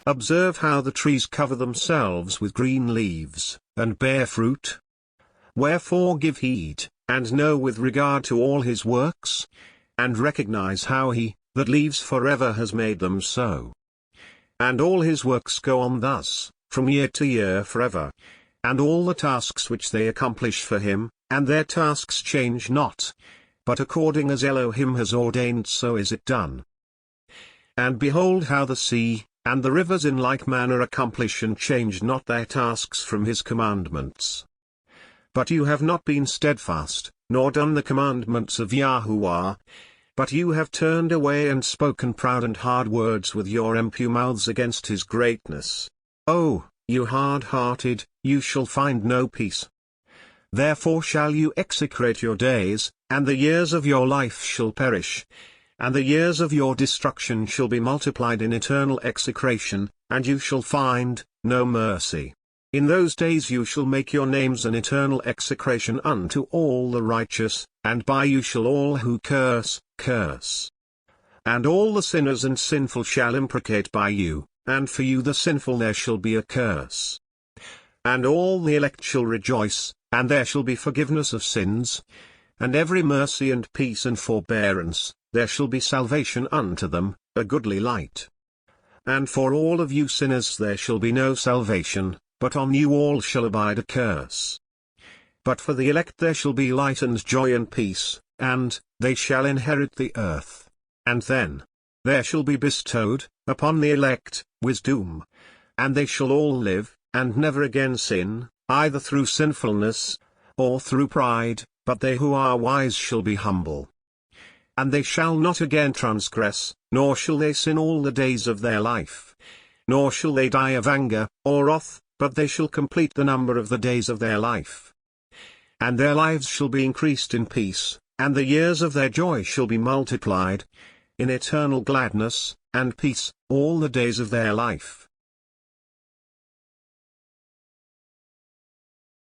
Observe how the trees cover themselves with green leaves, and bear fruit. Wherefore give heed, and know with regard to all his works, and recognize how he, that lives forever has made them so. And all his works go on thus, from year to year forever. And all the tasks which they accomplish for him, and their tasks change not. But according as Elohim has ordained so is it done. And behold how the sea, and the rivers in like manner accomplish and change not their tasks from his commandments. But you have not been steadfast, nor done the commandments of Yahuwah. But you have turned away and spoken proud and hard words with your impure mouths against his greatness. Oh, you hard-hearted, you shall find no peace. Therefore shall you execrate your days, and the years of your life shall perish. And the years of your destruction shall be multiplied in eternal execration, and you shall find no mercy. In those days you shall make your names an eternal execration unto all the righteous, and by you shall all who curse, curse. And all the sinners and sinful shall imprecate by you, and for you the sinful there shall be a curse. And all the elect shall rejoice, and there shall be forgiveness of sins. And every mercy and peace and forbearance, there shall be salvation unto them, a goodly light. And for all of you sinners there shall be no salvation, but on you all shall abide a curse. But for the elect there shall be light and joy and peace, and they shall inherit the earth. And then there shall be bestowed, upon the elect, wisdom. And they shall all live, and never again sin, either through sinfulness, or through pride, but they who are wise shall be humble. And they shall not again transgress, nor shall they sin all the days of their life. Nor shall they die of anger, or wrath, but they shall complete the number of the days of their life. And their lives shall be increased in peace, and the years of their joy shall be multiplied, in eternal gladness, and peace, all the days of their life.